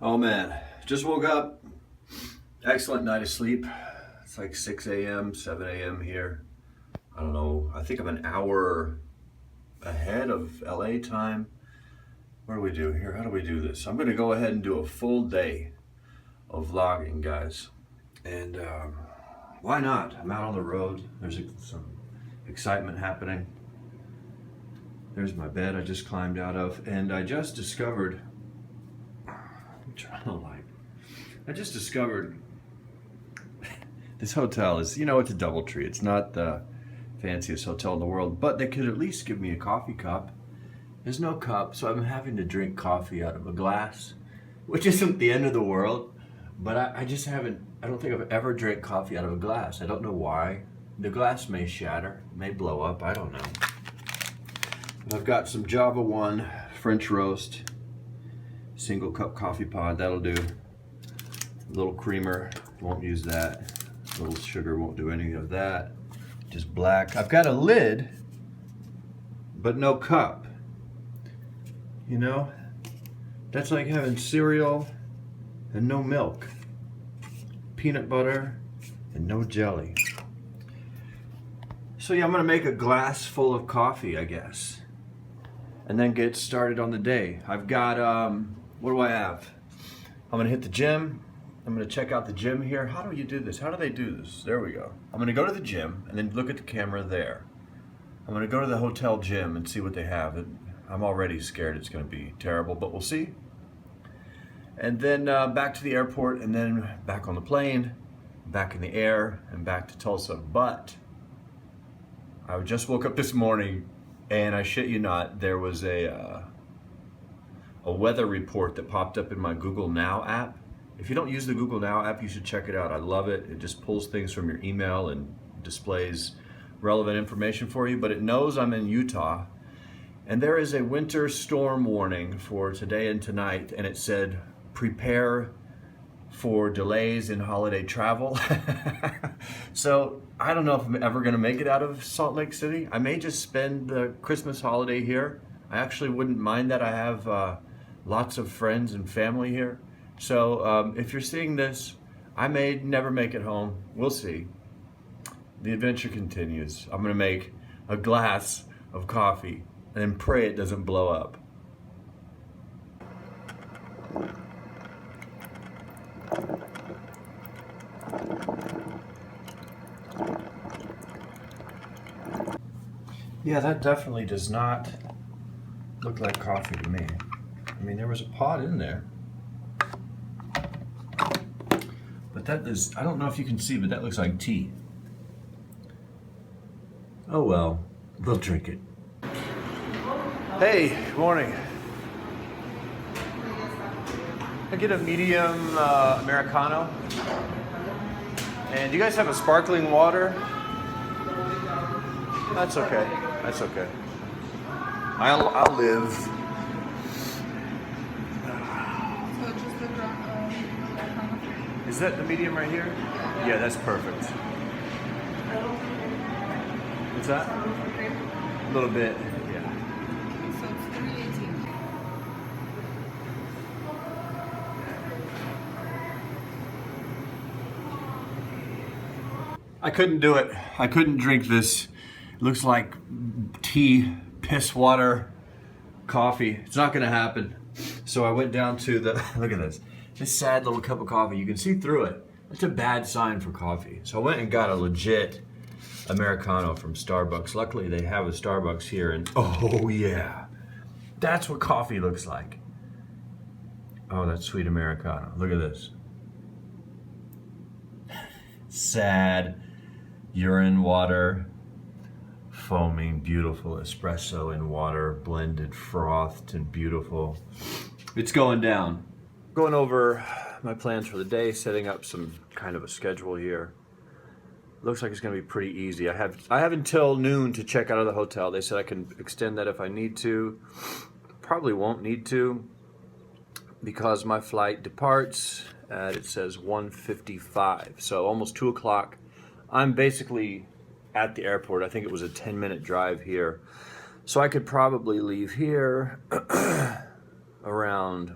Oh man, just woke up. Excellent night of sleep. It's like 6 a.m., 7 a.m. here. I don't know, I think I'm an hour ahead of LA time. What do we do here? How do we do this? I'm gonna go ahead and do a full day of vlogging, guys. And why not? I'm out on the road. There's some excitement happening. There's my bed I just climbed out of, and I just discovered, this hotel is, it's a DoubleTree. It's not the fanciest hotel in the world, but they could at least give me a coffee cup. There's no cup, so I'm having to drink coffee out of a glass, which isn't the end of the world, but I don't think I've ever drank coffee out of a glass. I don't know why. The glass may shatter, may blow up, I don't know. But I've got some Java 1 French roast, single cup coffee pod, that'll do. A little creamer, won't use that. A little sugar, won't do any of that. Just black. I've got a lid, but no cup. You know, that's like having cereal and no milk. Peanut butter and no jelly. So yeah, I'm gonna make a glass full of coffee, I guess, and then get started on the day. I've got, what do I have? I'm gonna hit the gym. I'm gonna check out the gym here. How do you do this? How do they do this? There we go. I'm gonna go to the gym and then look at the camera there. I'm gonna go to the hotel gym and see what they have. I'm already scared it's gonna be terrible, but we'll see. And then back to the airport, and then back on the plane, back in the air, and back to Tulsa. But I just woke up this morning, and I shit you not, there was a weather report that popped up in my Google Now app. If you don't use the Google Now app, you should check it out. I love it. It just pulls things from your email and displays relevant information for you, but it knows I'm in Utah, and there is a winter storm warning for today and tonight, and it said, prepare for delays in holiday travel. So I don't know if I'm ever gonna make it out of Salt Lake City. I may just spend the Christmas holiday here. I actually wouldn't mind that. I have lots of friends and family here. So if you're seeing this, I may never make it home. We'll see. The adventure continues. I'm gonna make a glass of coffee and pray it doesn't blow up. Yeah, that definitely does not look like coffee to me. I mean, there was a pot in there. But that is, I don't know if you can see, but that looks like tea. Oh well, we'll drink it. Hey, good morning. I get a medium Americano. And do you guys have a sparkling water? That's okay. That's okay. I'll live. Is that the medium right here? Yeah, that's perfect. What's that? A little bit, yeah. So it's 318. I couldn't do it. I couldn't drink this. It looks like tea, piss water, coffee. It's not gonna happen. So I went down to the, look at this. This sad little cup of coffee. You can see through it. It's a bad sign for coffee. So I went and got a legit Americano from Starbucks. Luckily they have a Starbucks here, and oh yeah. That's what coffee looks like. Oh, that's sweet Americano. Look at this. Sad urine water, foaming, beautiful espresso in water, blended, frothed, and beautiful. It's going down. Going over my plans for the day, setting up some kind of a schedule here. Looks like it's gonna be pretty easy. I have until noon to check out of the hotel. They said I can extend that if I need to. Probably won't need to, because my flight departs at, it says 1:55, so almost 2 o'clock. I'm basically at the airport. I think it was a 10-minute drive here. So I could probably leave here around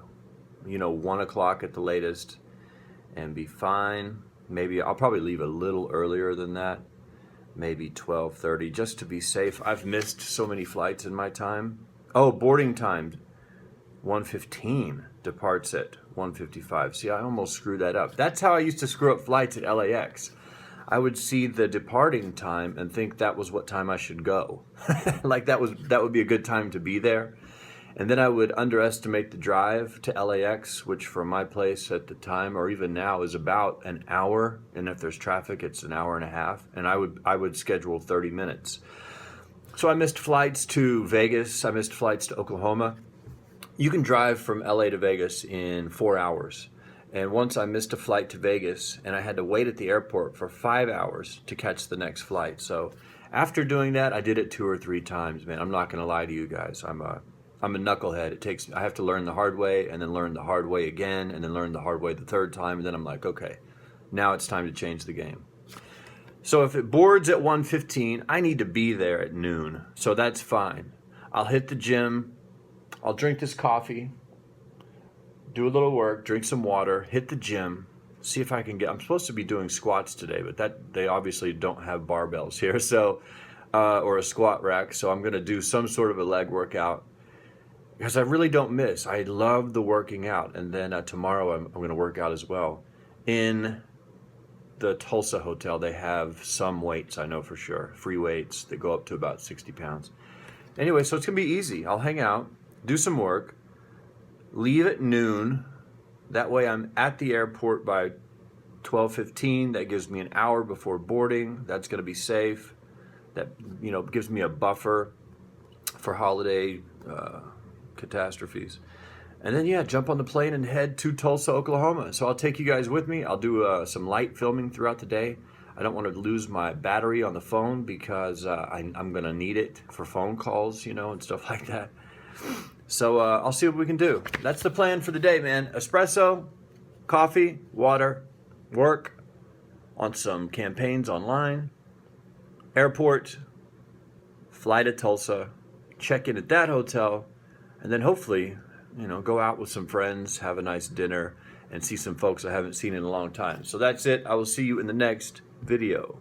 you know, 1 o'clock at the latest and be fine. Maybe I'll probably leave a little earlier than that, maybe 12:30, just to be safe. I've missed so many flights in my time. Oh, boarding time, 1:15, departs at 1:55. See, I almost screwed that up. That's how I used to screw up flights at LAX. I would see the departing time and think that was what time I should go. Like that would be a good time to be there. And then I would underestimate the drive to LAX, which from my place at the time, or even now, is about an hour. And if there's traffic, it's an hour and a half. And I would schedule 30 minutes. So I missed flights to Vegas. I missed flights to Oklahoma. You can drive from LA to Vegas in 4 hours. And once I missed a flight to Vegas, and I had to wait at the airport for 5 hours to catch the next flight. So after doing that, I did it 2 or 3 times, man. I'm not gonna lie to you guys. I'm a knucklehead. I have to learn the hard way, and then learn the hard way again, and then learn the hard way the 3rd time, and then I'm like, okay, now it's time to change the game. So if it boards at 1:15, I need to be there at noon, so that's fine. I'll hit the gym, I'll drink this coffee, do a little work, drink some water, hit the gym, see if I can I'm supposed to be doing squats today, but they obviously don't have barbells here, so, or a squat rack, so I'm gonna do some sort of a leg workout, because I really don't miss. I love the working out. And then tomorrow I'm going to work out as well. In the Tulsa hotel, they have some weights, I know for sure. Free weights that go up to about 60 pounds. Anyway, so it's going to be easy. I'll hang out, do some work, leave at noon. That way I'm at the airport by 12:15. That gives me an hour before boarding. That's going to be safe. That, you know, gives me a buffer for holiday catastrophes. And then, yeah, jump on the plane and head to Tulsa, Oklahoma. So I'll take you guys with me. I'll do some light filming throughout the day. I don't want to lose my battery on the phone because I'm going to need it for phone calls, you know, and stuff like that. So I'll see what we can do. That's the plan for the day, man. Espresso, coffee, water, work on some campaigns online, airport, fly to Tulsa, check in at that hotel, and then hopefully, you know, go out with some friends, have a nice dinner, and see some folks I haven't seen in a long time. So that's it. I will see you in the next video.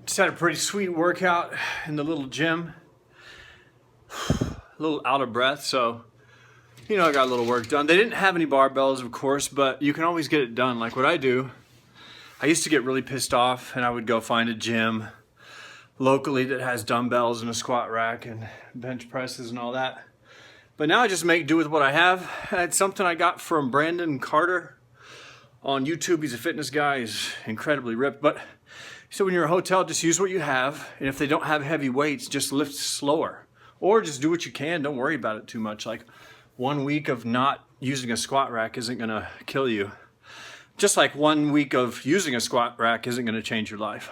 Just had a pretty sweet workout in the little gym. A little out of breath, so, you know, I got a little work done. They didn't have any barbells, of course, but you can always get it done. Like what I do, I used to get really pissed off and I would go find a gym locally that has dumbbells and a squat rack and bench presses and all that. But now I just make do with what I have. It's something I got from Brandon Carter on YouTube. He's a fitness guy, he's incredibly ripped, but so when you're in a hotel, just use what you have, and if they don't have heavy weights, just lift slower. Or just do what you can, don't worry about it too much. Like 1 week of not using a squat rack isn't gonna kill you. Just like 1 week of using a squat rack isn't gonna change your life.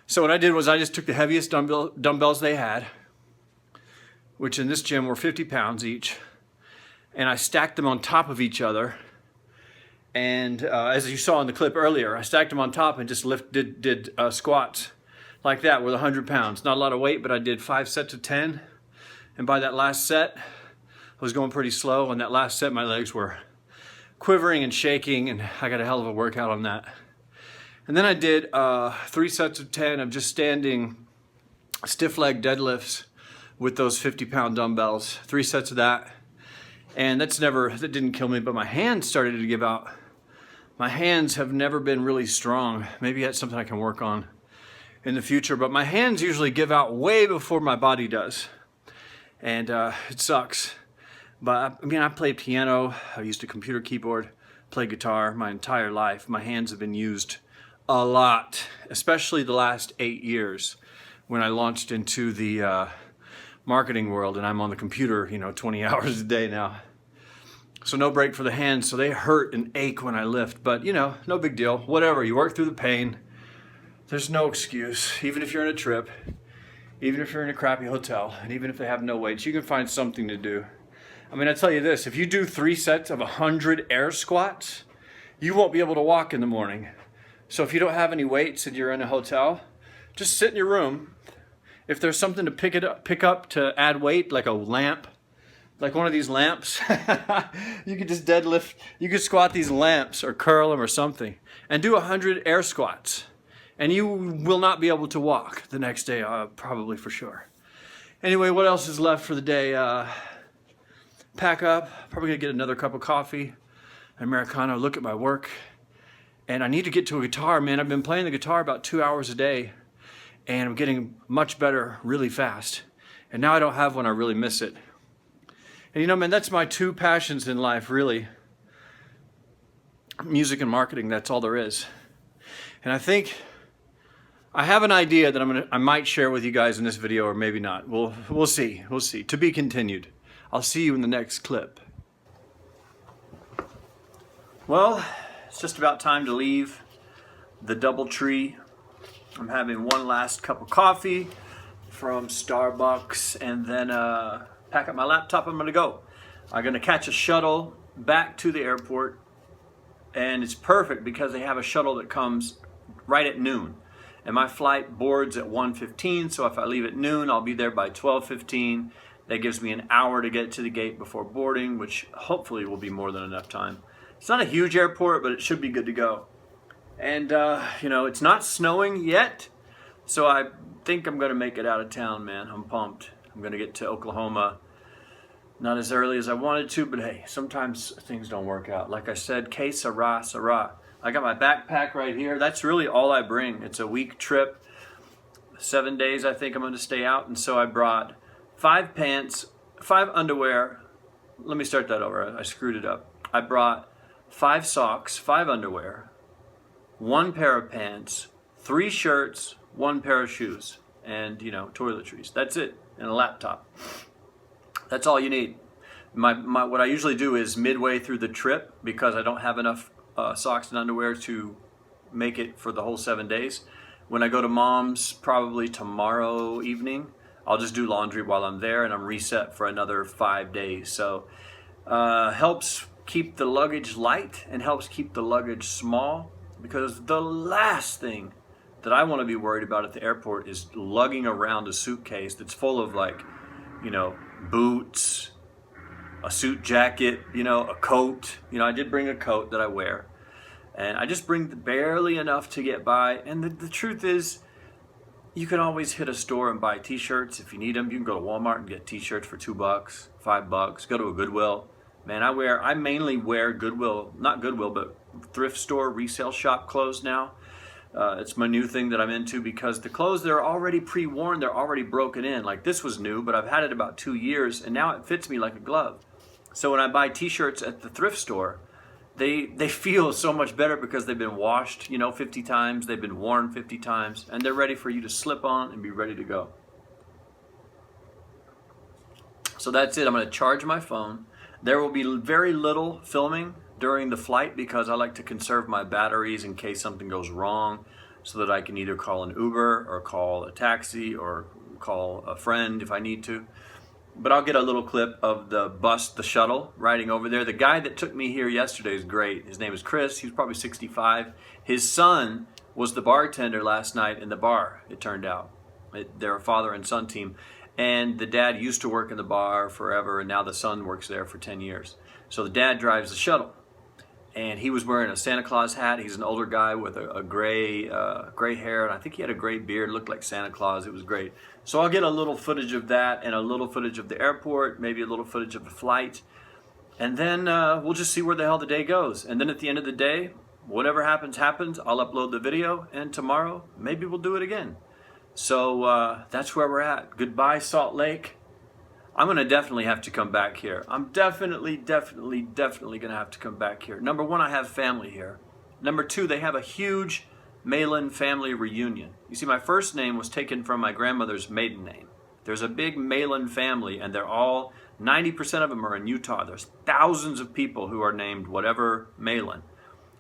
So what I did was I just took the heaviest dumbbells they had, which in this gym were 50 pounds each, and I stacked them on top of each other. And as you saw in the clip earlier, I stacked them on top and just did squats like that with 100 pounds. Not a lot of weight, but I did 5 sets of 10. And by that last set, I was going pretty slow. On that last set, my legs were quivering and shaking, and I got a hell of a workout on that. And then I did 3 sets of 10 of just standing stiff leg deadlifts with those 50-pound dumbbells. 3 sets of that. And that didn't kill me, but my hands started to give out. My hands have never been really strong. Maybe that's something I can work on in the future, but my hands usually give out way before my body does. and it sucks. But I mean, I played piano, I used a computer keyboard, played guitar my entire life. My hands have been used a lot, especially the last 8 years when I launched into the marketing world, and I'm on the computer, 20 hours a day now. So no break for the hands, so they hurt and ache when I lift, but no big deal. Whatever, you work through the pain. There's no excuse, even if you're in a trip, even if you're in a crappy hotel, and even if they have no weights, you can find something to do. I mean, I tell you this, if you do 3 sets of 100 air squats, you won't be able to walk in the morning. So if you don't have any weights and you're in a hotel, just sit in your room. If there's something to pick up to add weight, like a lamp, like one of these lamps, you could just deadlift, you could squat these lamps or curl them or something and do 100 air squats. And you will not be able to walk the next day, probably for sure. Anyway, what else is left for the day? Pack up, probably gonna get another cup of coffee, an Americano, look at my work. And I need to get to a guitar, man. I've been playing the guitar about 2 hours a day and I'm getting much better really fast. And now I don't have one, I really miss it. And man, that's my 2 passions in life, really. Music and marketing, that's all there is. And I think I have an idea that I might share with you guys in this video, or maybe not. We'll see. To be continued. I'll see you in the next clip. Well, it's just about time to leave the DoubleTree. I'm having one last cup of coffee from Starbucks, and then pack up my laptop. I'm gonna go. I'm gonna catch a shuttle back to the airport, and it's perfect because they have a shuttle that comes right at noon. And my flight boards at 1:15, so if I leave at noon, I'll be there by 12:15. That gives me an hour to get to the gate before boarding, which hopefully will be more than enough time. It's not a huge airport, but it should be good to go. And, it's not snowing yet, so I think I'm going to make it out of town, man. I'm pumped. I'm going to get to Oklahoma not as early as I wanted to, but hey, sometimes things don't work out. Like I said, que sera, sera. I got my backpack right here. That's really all I bring. It's a week trip. 7 days I think I'm going to stay out, and so I brought 5 pants, 5 underwear. Let me start that over. I screwed it up. I brought 5 socks, 5 underwear, 1 pair of pants, 3 shirts, 1 pair of shoes, and toiletries. That's it, and a laptop. That's all you need. What I usually do is midway through the trip, because I don't have enough socks and underwear to make it for the whole 7 days. When I go to Mom's, probably tomorrow evening, I'll just do laundry while I'm there, and I'm reset for another 5 days. So helps keep the luggage light and helps keep the luggage small, because the last thing that I want to be worried about at the airport is lugging around a suitcase that's full of boots, a suit jacket, a coat. I did bring a coat that I wear, and I just bring barely enough to get by. And the truth is, you can always hit a store and buy t-shirts if you need them. You can go to Walmart and get t-shirts for $2, $5. Go to a Goodwill. Man, I mainly wear Goodwill, not Goodwill, but thrift store, resale shop clothes now. It's my new thing that I'm into, because the clothes, they're already pre-worn, they're already broken in. Like, this was new, but I've had it about 2 years, and now it fits me like a glove. So when I buy t-shirts at the thrift store, they feel so much better because they've been washed, 50 times, they've been worn 50 times, and they're ready for you to slip on and be ready to go. So that's it. I'm going to charge my phone. There will be very little filming during the flight because I like to conserve my batteries in case something goes wrong, so that I can either call an Uber or call a taxi or call a friend if I need to. But I'll get a little clip of the bus, the shuttle, riding over there. The guy that took me here yesterday is great. His name is Chris. He's probably 65. His son was the bartender last night in the bar, it turned out. They're a father and son team. And the dad used to work in the bar forever, and now the son works there for 10 years. So the dad drives the shuttle. And he was wearing a Santa Claus hat. He's an older guy with a gray hair, and I think he had a gray beard, looked like Santa Claus. It was great. So I'll get a little footage of that and a little footage of the airport, maybe a little footage of the flight. And then we'll just see where the hell the day goes. And then at the end of the day, whatever happens, happens. I'll upload the video, and tomorrow, maybe we'll do it again. So that's where we're at. Goodbye, Salt Lake. I'm going to definitely have to come back here. I'm definitely going to have to come back here. Number one, I have family here. Number two, they have a huge Malan family reunion. You see, my first name was taken from my grandmother's maiden name. There's a big Malan family, and they're all, 90% of them are in Utah. There's thousands of people who are named whatever Malan.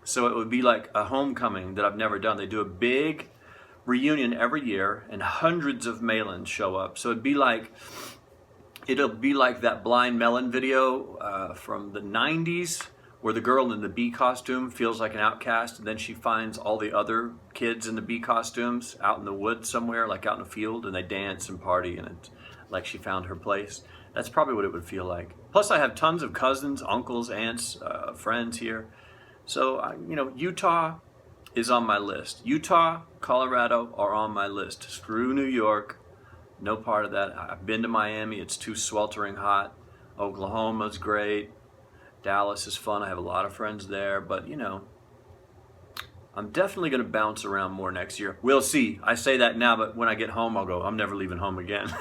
So it would be like a homecoming that I've never done. They do a big reunion every year, and hundreds of Malans show up. So it'll be like that Blind Melon video from the 90s, where the girl in the bee costume feels like an outcast, and then she finds all the other kids in the bee costumes out in the woods somewhere, like out in a field, and they dance and party, and it's like she found her place. That's probably what it would feel like. Plus, I have tons of cousins, uncles, aunts, friends here. So, Utah is on my list. Utah, Colorado are on my list. Screw New York. No part of that. I've been to Miami. It's too sweltering hot. Oklahoma's great. Dallas is fun. I have a lot of friends there. But, I'm definitely going to bounce around more next year. We'll see. I say that now, but when I get home, I'll go, I'm never leaving home again.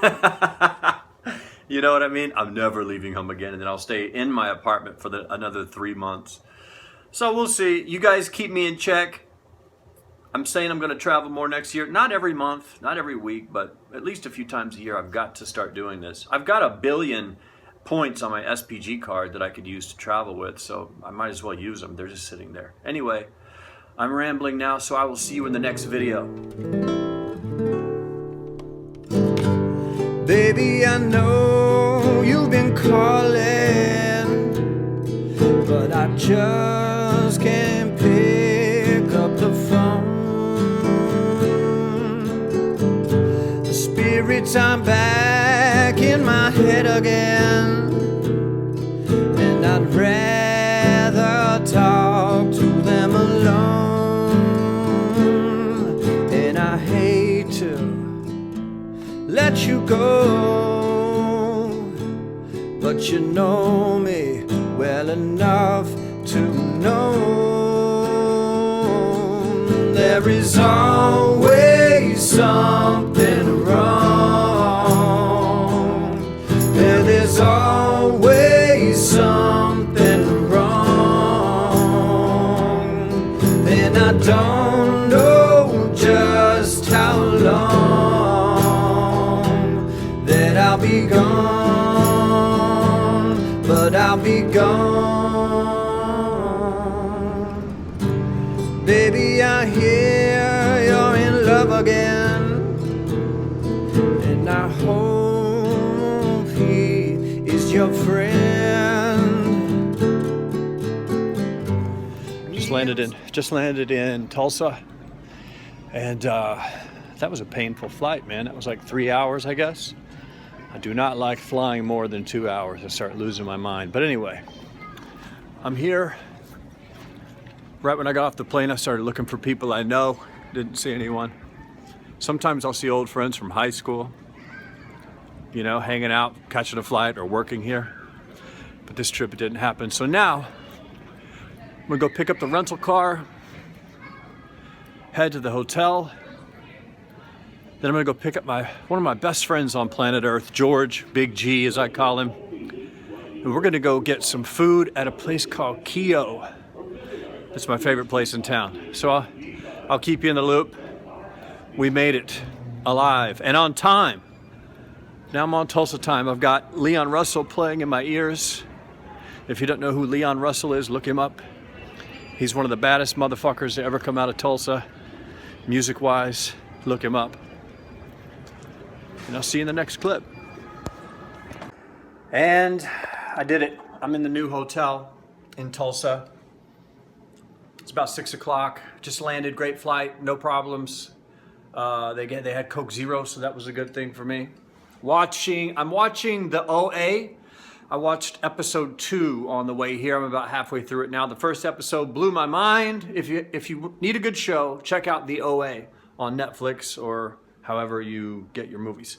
You know what I mean? I'm never leaving home again. And then I'll stay in my apartment for another 3 months. So we'll see. You guys keep me in check. I'm saying I'm going to travel more next year. Not every month, not every week, but at least a few times a year. I've got to start doing this. I've got 1 billion points on my SPG card that I could use to travel with, so I might as well use them. They're just sitting there. Anyway, I'm rambling now, so I will see you in the next video. Baby, I know you've been calling, but I just can't pick up the phone. The spirits are back in my head again, and I'd rather talk to them alone. And I hate to let you go, but you know me well enough to know there is always something wrong. There's always something wrong, and I don't know just how long that I'll be gone, but I'll be gone. Baby, I hear you're in love again, and I hope he is your friend. Just landed in Tulsa, and that was a painful flight, man. That was like 3 hours, I guess. I do not like flying more than 2 hours. I start losing my mind. But anyway, I'm here. Right when I got off the plane, I started looking for people I know. Didn't see anyone. Sometimes I'll see old friends from high school, hanging out, catching a flight, or working here. But this trip, it didn't happen. So now, I'm gonna go pick up the rental car, head to the hotel. Then I'm gonna go pick up one of my best friends on planet Earth, George, Big G as I call him. And we're gonna go get some food at a place called Kio. It's my favorite place in town. So I'll keep you in the loop. We made it alive and on time. Now I'm on Tulsa time. I've got Leon Russell playing in my ears. If you don't know who Leon Russell is, look him up. He's one of the baddest motherfuckers to ever come out of Tulsa, music-wise. Look him up. And I'll see you in the next clip. And I did it. I'm in the new hotel in Tulsa. It's about 6 o'clock. Just landed, great flight, no problems. They had Coke Zero, so that was a good thing for me. I'm watching the OA. I watched episode 2 on the way here. I'm about halfway through it now. The first episode blew my mind. If you need a good show, check out the OA on Netflix or however you get your movies.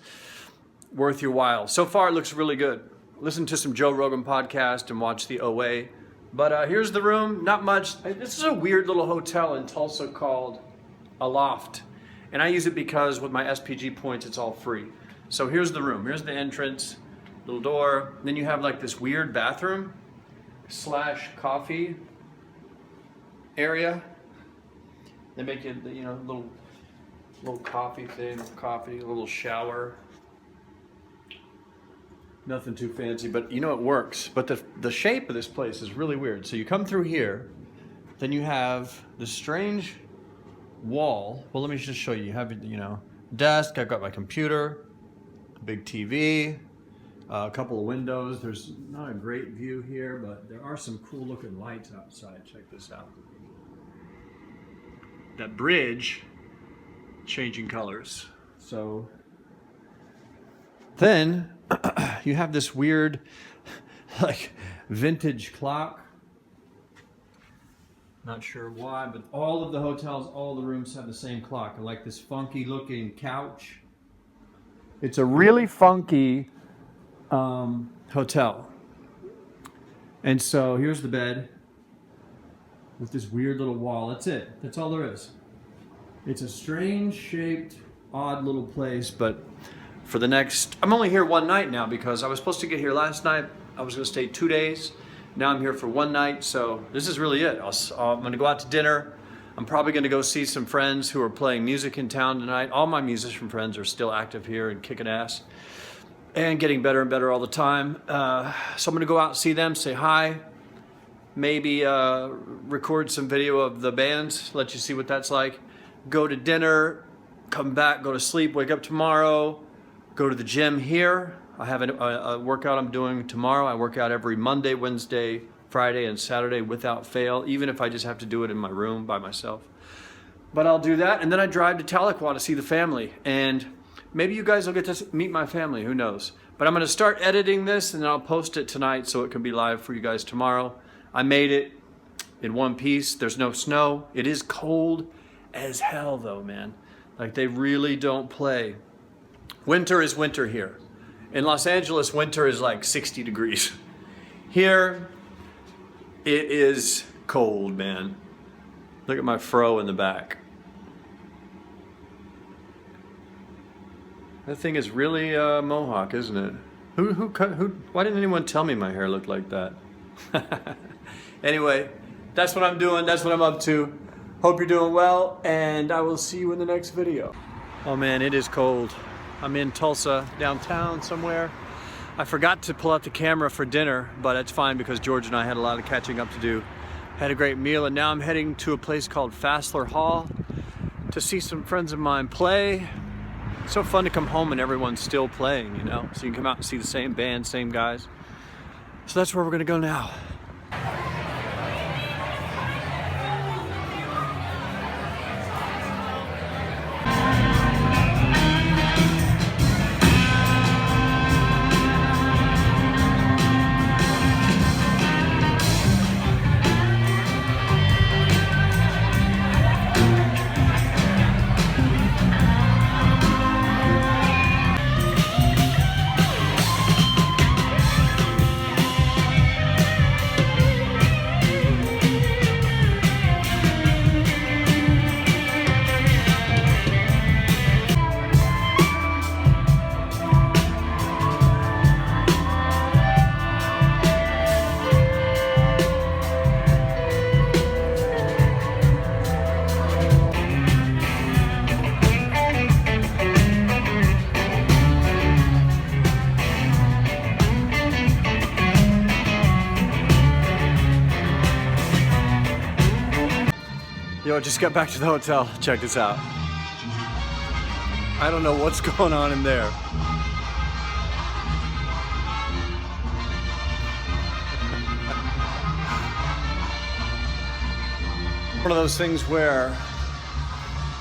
Worth your while. So far, it looks really good. Listen to some Joe Rogan podcast and watch the OA. But here's the room. Not much. This is a weird little hotel in Tulsa called a loft. And I use it because with my SPG points, it's all free. So here's the room. Here's the entrance. little door. Then you have like this weird bathroom / coffee area. They make it, you know, little coffee thing, coffee, a little shower. Nothing too fancy, but you know it works. But the shape of this place is really weird. So you come through here, then you have this strange wall. Well, let me just show you. You have, you know, desk. I've got my computer, a big TV, a couple of windows. There's not a great view here, but there are some cool looking lights outside. Check this out. That bridge changing colors. So then you have this weird like vintage clock. Not sure why, but all of the hotels, all the rooms have the same clock. I like this funky looking couch. It's a really funky hotel. And so here's the bed with this weird little wall. That's it. That's all there is. It's a strange shaped, odd little place, but for the next, I'm only here one night now because I was supposed to get here last night. I was going to stay 2 days. Now I'm here for one night, so this is really it. I'm going to go out to dinner. I'm probably going to go see some friends who are playing music in town tonight. All my musician friends are still active here and kicking ass and getting better and better all the time. So I'm going to go out and see them, say hi, maybe record some video of the bands, let you see what that's like. Go to dinner, come back, go to sleep, wake up tomorrow, go to the gym here. I have a workout I'm doing tomorrow. I work out every Monday, Wednesday, Friday, and Saturday without fail, even if I just have to do it in my room by myself. But I'll do that, and then I drive to Tahlequah to see the family. And maybe you guys will get to meet my family, who knows. But I'm going to start editing this, and then I'll post it tonight so it can be live for you guys tomorrow. I made it in one piece. There's no snow. It is cold as hell, though, man. Like, they really don't play. Winter is winter here. In Los Angeles, winter is like 60 degrees. Here, it is cold, man. Look at my fro in the back. That thing is really mohawk, isn't it? Why didn't anyone tell me my hair looked like that? Anyway, that's what I'm doing. That's what I'm up to. Hope you're doing well, and I will see you in the next video. Oh man, it is cold. I'm in Tulsa, downtown somewhere. I forgot to pull out the camera for dinner, but it's fine because George and I had a lot of catching up to do. Had a great meal, and now I'm heading to a place called Fassler Hall to see some friends of mine play. It's so fun to come home and everyone's still playing, you know? So you can come out and see the same band, same guys. So that's where we're gonna go now. Yo, just got back to the hotel. Check this out. I don't know what's going on in there. One of those things where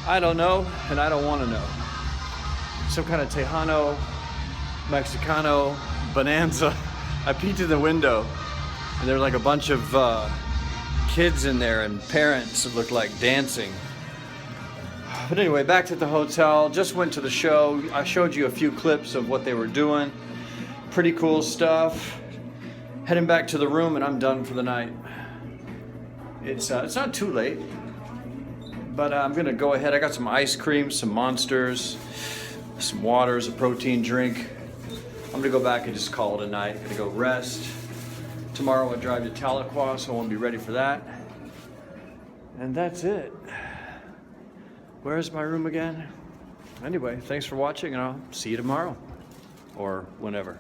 I don't know and I don't want to know. Some kind of Tejano, Mexicano bonanza. I peeked in the window and there's like a bunch of kids in there and parents that look like dancing. But anyway, back to the hotel. Just went to the show. I showed you a few clips of what they were doing. Pretty cool stuff. Heading back to the room and I'm done for the night. It's not too late, but I'm gonna go ahead. I got some ice cream, some Monsters, some waters, a protein drink. I'm gonna go back and just call it a night. Gonna go rest. Tomorrow I drive to Tahlequah, so I won't be ready for that. And that's it. Where's my room again? Anyway, thanks for watching, and I'll see you tomorrow or whenever.